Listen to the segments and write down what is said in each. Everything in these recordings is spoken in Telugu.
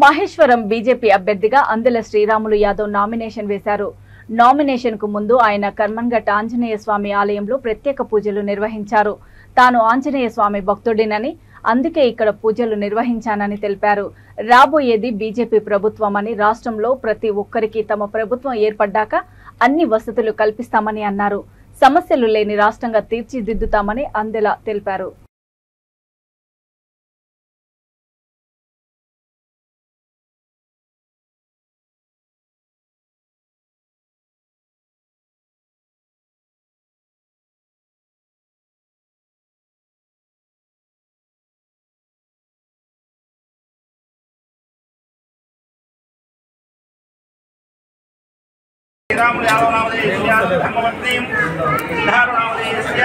మహేశ్వరం బీజేపీ అభ్యర్థిగా అందెల శ్రీరాములు యాదవ్ నామినేషన్ వేశారు. నామినేషన్ కు ముందు ఆయన కర్మన్ఘట్ ఆంజనేయ స్వామి ఆలయంలో ప్రత్యేక పూజలు నిర్వహించారు. తాను ఆంజనేయ స్వామి భక్తుడినని, అందుకే ఇక్కడ పూజలు నిర్వహించానని తెలిపారు. రాబోయేది బీజేపీ ప్రభుత్వమని, రాష్ట్రంలో ప్రతి ఒక్కరికి తమ ప్రభుత్వం ఏర్పడ్డాక అన్ని వసతులు కల్పిస్తామని అన్నారు. సమస్యలు లేని రాష్ట్రంగా తీర్చిదిద్దుతామని అందెల తెలిపారు. श्रीरामुलु यादव नामधेयस्य धर्मपत्नीं सिद्धार्थ नामधेयस्य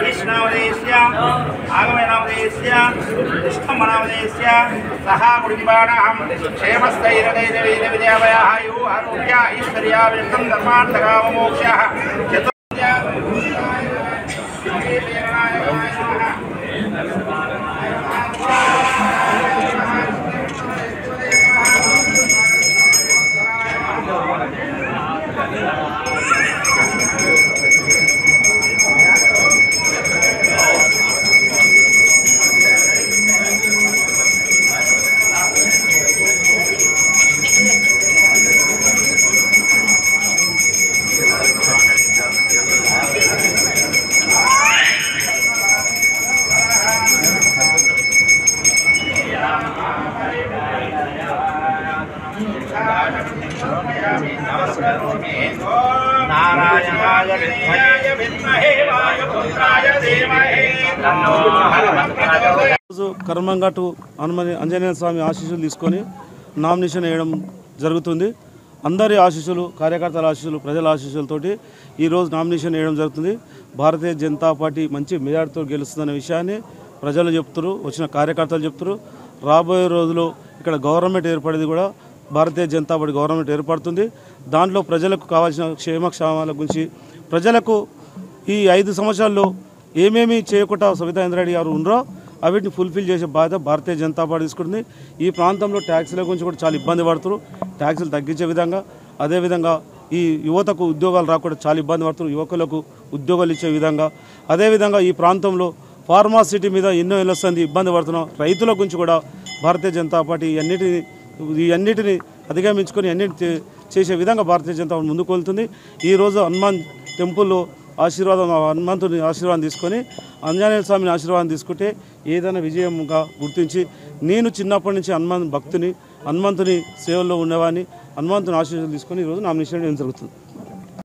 कृष्णनामधेयस्य आगमे नामधेयस्य कृष्णम नामधेयस्य सह कुटुम्बानां क्षेमस्थैर्यविजयावयायु आरोग्य ऐश्वर्याविष्टं धर्मार्थकाममोक्षः కర్మంఘట్ ఆంజనేయ స్వామి ఆశీస్సులు తీసుకొని నామినేషన్ వేయడం జరుగుతుంది. అందరి ఆశీస్సులు, కార్యకర్తల ఆశీస్సులు, ప్రజల ఆశీస్సులతోటి ఈరోజు నామినేషన్ వేయడం జరుగుతుంది. భారతీయ జనతా పార్టీ మంచి మెజార్టీతో గెలుస్తుందనే విషయాన్ని ప్రజలు చెప్తారు, వచ్చిన కార్యకర్తలు చెప్తారు. రాబోయే రోజుల్లో ఇక్కడ గవర్నమెంట్ ఏర్పడేది కూడా భారతీయ జనతా పార్టీ గవర్నమెంట్ ఏర్పడుతుంది. దాంట్లో ప్రజలకు కావాల్సిన క్షేమక్షేమాల గురించి, ప్రజలకు ఈ 5 సంవత్సరాల్లో ఏమేమి చేయకుండా సబితా ఇంద్రారెడ్డి గారు ఉన్నారో అవిటిని ఫుల్ఫిల్ చేసే బాధ్యత భారతీయ జనతా పార్టీ తీసుకుంటుంది. ఈ ప్రాంతంలో ట్యాక్సీల గురించి కూడా చాలా ఇబ్బంది పడుతున్నారు. ట్యాక్సీలు తగ్గించే విధంగా, అదేవిధంగా ఈ యువతకు ఉద్యోగాలు రాకుండా చాలా ఇబ్బంది పడుతున్నారు. యువకులకు ఉద్యోగాలు ఇచ్చే విధంగా, అదేవిధంగా ఈ ప్రాంతంలో ఫార్మాసిటీ మీద ఎన్నో వస్తుంది ఇబ్బంది పడుతున్నాం. రైతుల గురించి కూడా భారతీయ జనతా పార్టీ అన్నిటిని అధిగమించుకొని అన్నింటి చేసే విధంగా భారతీయ జనతా పార్టీ ముందుకు వెళ్తుంది. ఈరోజు హనుమాన్ టెంపుల్లో హనుమంతుని ఆశీర్వాదం తీసుకొని, ఆంజనేయ స్వామిని ఆశీర్వాదం తీసుకుంటే ఏదైనా విజయంగా గుర్తించి, నేను చిన్నప్పటి నుంచి హనుమాన్ భక్తుని, హనుమంతుని సేవల్లో ఉండేవాడిని, హనుమంతుని ఆశీర్వాదం తీసుకొని ఈరోజు నామినేషన్ జరుగుతుంది.